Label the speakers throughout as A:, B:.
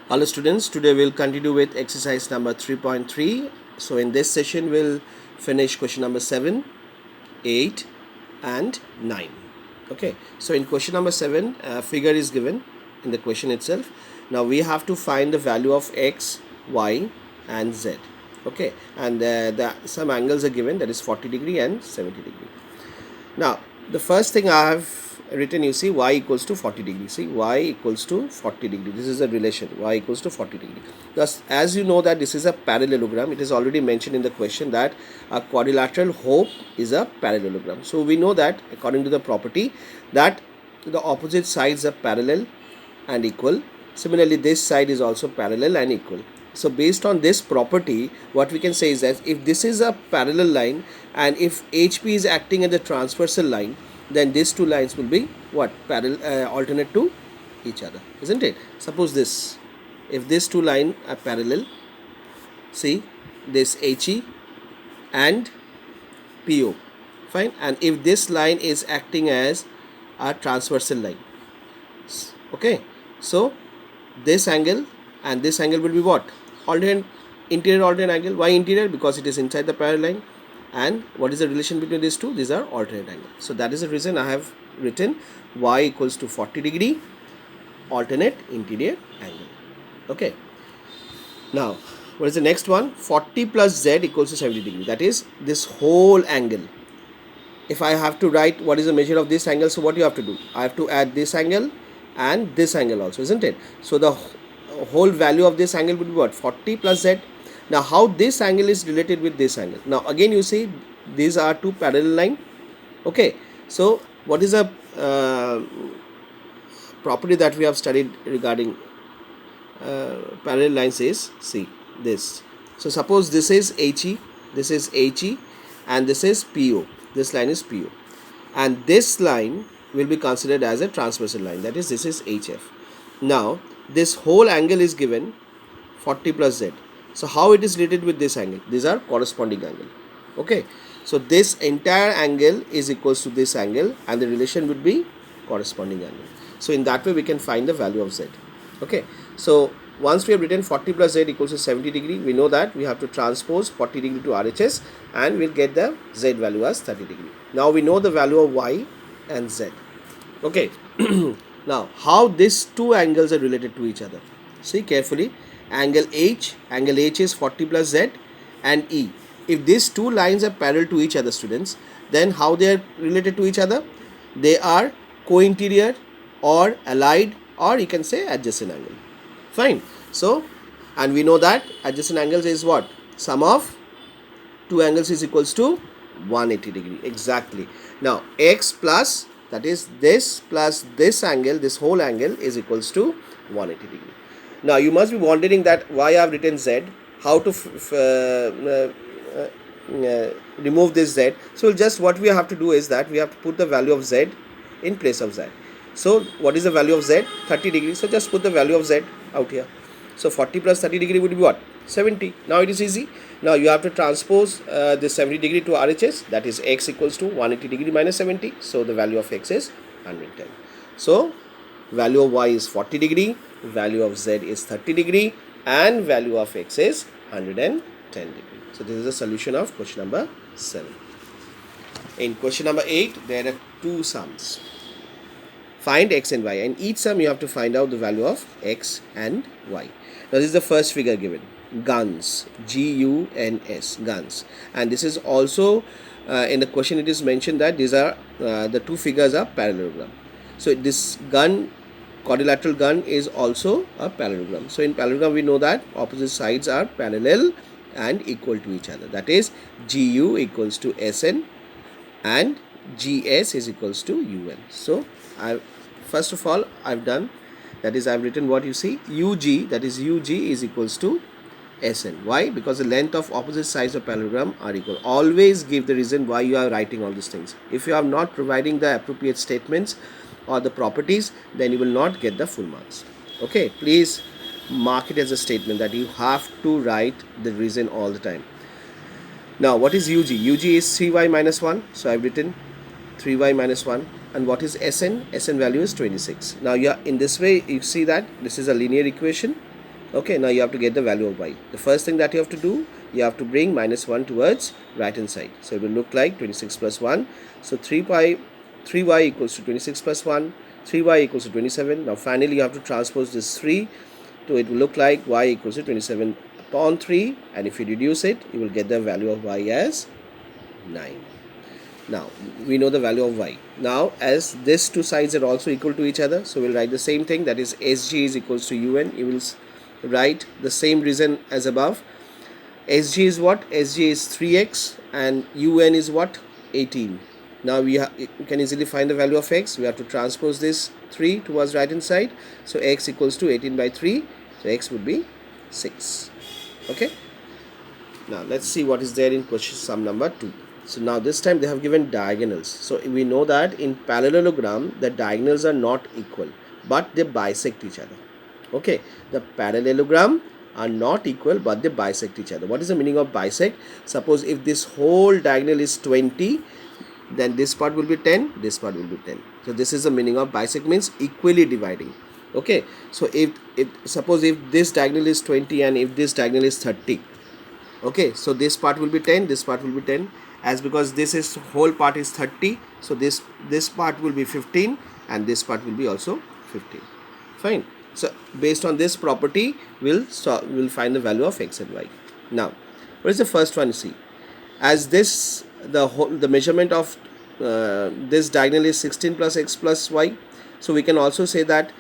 A: Hello students, today we'll continue with exercise number 3.3. So in this session we'll finish question number 7, 8 and 9. Okay, so in question number 7 a figure is given in the question itself. Now we have to find the value of x, y and z. Okay, and some angles are given, that is 40 degree and 70 degree. Now the first thing I have written, you see, y equals to 40 degree. See, y equals to 40 degree. This is a relation, y equals to 40 degree. Thus, as you know that this is a parallelogram, it is already mentioned in the question that a quadrilateral hoop is a parallelogram. So we know that according to the property that the opposite sides are parallel and equal. Similarly, this side is also parallel and equal. So based on this property, what we can say is that if this is a parallel line and if HP is acting as a transversal line, then these two lines will be what? Parallel, alternate to each other, isn't it? Suppose this, if these two lines are parallel, see this HE and PO, fine, and if this line is acting as a transversal line, okay, so this angle and this angle will be what? Alternate, interior alternate angle. Why interior? Because it is inside the parallel line. And what is the relation between these two? These are alternate angles. So that is the reason I have written y equals to 40 degree alternate interior angle. Okay. Now, what is the next one? 40 plus z equals to 70 degree. That is this whole angle. If I have to write what is the measure of this angle, so what you have to do? I have to add this angle and this angle also, isn't it? So the whole value of this angle would be what? 40 plus z. Now how this angle is related with this angle? Now again you see these are two parallel line. Okay, so what is a property that we have studied regarding parallel lines is, see this. So suppose this is HE, this is HE and this is PO. This line is PO and this line will be considered as a transversal line, that is this is HF. Now this whole angle is given 40 plus z. So how it is related with this angle? These are corresponding angle. Okay, so this entire angle is equals to this angle and the relation would be corresponding angle. So in that way we can find the value of z. Okay, so once we have written 40 plus z equals to 70 degree, we know that we have to transpose 40 degree to RHS and we'll get the z value as 30 degree. Now we know the value of y and z. Okay, now how these two angles are related to each other? See carefully, angle H is 40 plus z and E. If these two lines are parallel to each other, students, then how they are related to each other? They are co-interior or allied, or you can say adjacent angle. Fine. So, and we know that adjacent angles is what? Sum of two angles is equals to 180 degree. Exactly. Now x plus, that is this plus this angle, this whole angle is equals to 180 degree. Now you must be wondering that why I have written z, how to remove this z. So just what we have to do is that we have to put the value of z in place of z. So what is the value of z? 30 degree. So just put the value of z out here. So 40 plus 30 degree would be what? 70. Now it is easy. Now you have to transpose this 70 degree to RHS, that is x equals to 180 degree minus 70. So the value of x is 110. So value of y is 40 degree, value of z is 30 degree and value of x is 110 degree. So this is the solution of question number 7. In question number 8, there are two sums. Find x and y, and each sum you have to find out the value of x and y. Now this is the first figure given, guns, G-U-N-S, guns, and this is also in the question it is mentioned that these are the two figures are parallelogram. So this gun, quadrilateral gun, is also a parallelogram. So in parallelogram we know that opposite sides are parallel and equal to each other, that is GU equals to SN and GS is equals to UN. So first of all I've done, that is I've written what you see, UG, that is UG is equals to SN. Why? Because the length of opposite sides of parallelogram are equal. Always give the reason why you are writing all these things. If you are not providing the appropriate statements or the properties, then you will not get the full marks. Okay, please mark it as a statement that you have to write the reason all the time. Now what is UG? UG is 3y minus 1. So I've written 3y minus 1. And what is SN? SN value is 26. Now in this way you see that this is a linear equation Okay, now you have to get the value of y. The first thing that you have to do, you have to bring minus 1 towards right hand side. So it will look like 26 plus 1. So 3y equals to 26 plus 1, 3y equals to 27. Now finally you have to transpose this 3, so it will look like y equals to 27 upon 3, and if you reduce it, you will get the value of y as 9. Now we know the value of y. Now as these two sides are also equal to each other, so we'll write the same thing, that is Sg is equals to Un. You will write the same reason as above. Sg is what? Sg is 3x and Un is what? 18. Now you can easily find the value of x. We have to transpose this 3 towards right hand side. So x equals to 18 by 3. So x would be 6. Okay. Now let's see what is there in question sum number 2. So now this time they have given diagonals. So we know that in parallelogram the diagonals are not equal, but they bisect each other. Okay, the parallelogram are not equal, but they bisect each other. What is the meaning of bisect? Suppose if this whole diagonal is 20, then this part will be 10, this part will be 10. So this is the meaning of bisect, means equally dividing. Okay, so if suppose if this diagonal is 20 and if this diagonal is 30, okay, so this part will be 10, this part will be 10, as because this is whole part is 30, so this part will be 15 and this part will be also 15. Fine. So based on this property, we'll find the value of x and y. Now what is the first one? See, as this the measurement of this diagonal is 16 plus x plus y, so we can also say that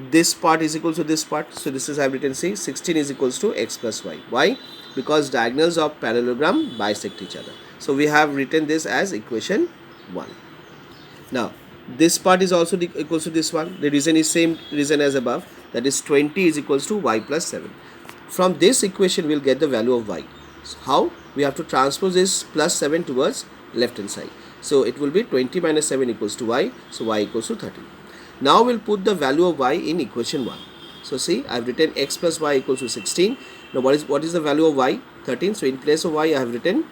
A: this part is equal to this part. So this is, I have written, see, 16 is equals to x plus y. Why? Because diagonals of parallelogram bisect each other. So we have written this as equation 1. Now this part is also equals to this one. The reason is same reason as above, that is 20 is equals to y plus 7. From this equation we'll get the value of y. So how? We have to transpose this plus 7 towards left hand side. So it will be 20 minus 7 equals to y. So y equals to 13. Now we'll put the value of y in equation 1. So see, I've written x plus y equals to 16. Now what is the value of y? 13. So in place of y I have written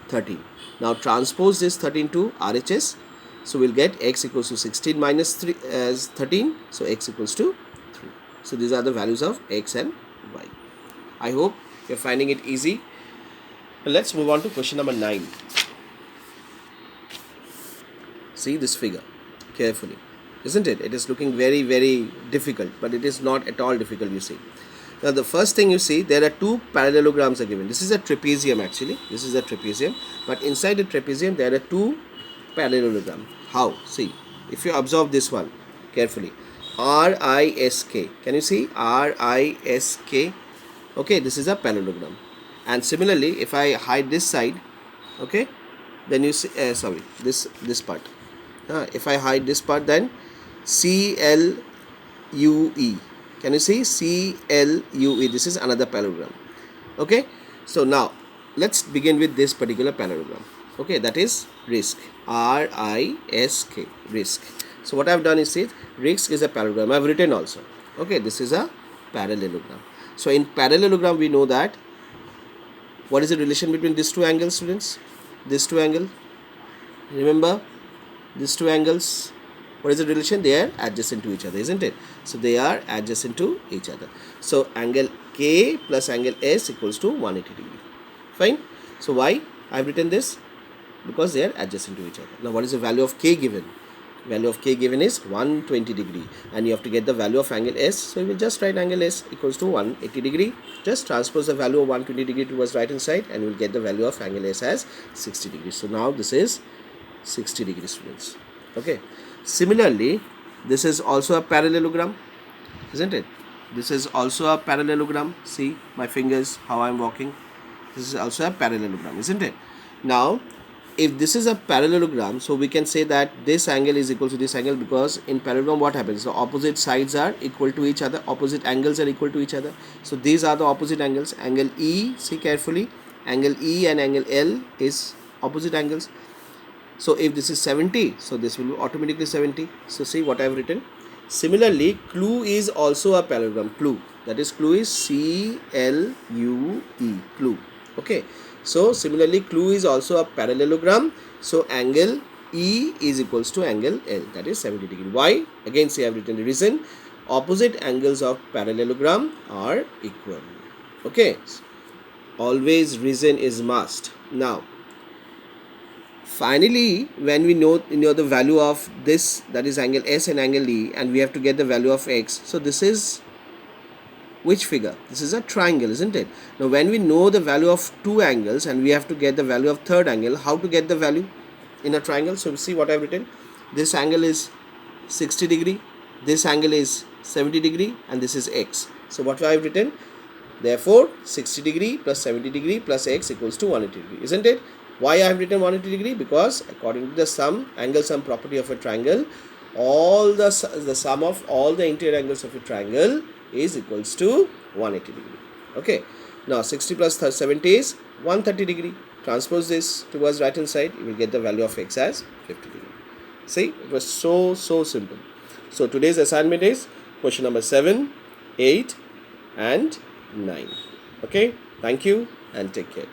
A: 13. Now transpose this 13 to RHS. So we'll get x equals to 16 minus 3 as 13. So x equals to 3. So these are the values of x and y. I hope you're finding it easy. Let's move on to question number 9. See this figure carefully, isn't it? It is looking very, very difficult, but it is not at all difficult, you see. Now the first thing you see, there are two parallelograms are given. This is a trapezium actually. This is a trapezium, but inside the trapezium there are two parallelogram. How? See, if you observe this one carefully, RISK. Can you see RISK? Okay, this is a parallelogram. And similarly, if I hide this side, okay, then you see, this part. If I hide this part, then CLUE. Can you see CLUE? This is another parallelogram. Okay, so now let's begin with this particular parallelogram. Okay, that is RISK. RISK. RISK. So what I have done is, see, RISK is a parallelogram. I have written also. Okay, this is a parallelogram. So in parallelogram we know that what is the relation between these two angles, students? These two angles. Remember these two angles. What is the relation? They are adjacent to each other, isn't it? So they are adjacent to each other. So angle K plus angle S equals to 180 degree. Fine. So why I have written this? Because they are adjacent to each other. Now what is the value of K given? Value of K given is 120 degree, and you have to get the value of angle S. So you will just write angle S equals to 180 degree. Just transpose the value of 120 degree towards right hand side, and you will get the value of angle S as 60 degrees. So now this is 60 degrees, students. Okay. Similarly, this is also a parallelogram, isn't it? This is also a parallelogram. See my fingers, how I am walking. This is also a parallelogram, isn't it? Now if this is a parallelogram, so we can say that this angle is equal to this angle, because in parallelogram what happens? The opposite sides are equal to each other, opposite angles are equal to each other. So these are the opposite angles. Angle E, see carefully, angle E and angle L is opposite angles. So if this is 70, so this will be automatically 70. So see what I have written. Similarly, CLUE is also a parallelogram. CLUE, that is CLUE is CLUE, CLUE. Okay. So similarly, CLUE is also a parallelogram. So angle E is equals to angle L, that is 70 degree. Why? Again, see I have written the reason. opposite angles of parallelogram are equal. Okay, always reason is must. Now finally, when we know the value of this, that is angle S and angle E, and we have to get the value of X, so this is which figure? This is a triangle, isn't it? Now when we know the value of two angles and we have to get the value of third angle, how to get the value in a triangle? So see what I've written. This angle is 60 degree, this angle is 70 degree, and this is X. So what I've written, therefore 60 degree plus 70 degree plus X equals to 180 degree, isn't it? Why I have written 180 degree? Because according to the angle sum property of a triangle, all the sum of all the interior angles of a triangle is equals to 180 degree. Okay, now 60 plus 70 is 130 degree. Transpose this towards right hand side, you will get the value of X as 50 degree. See, it was so simple. So today's assignment is question number 7, 8 and 9. Okay, thank you and take care.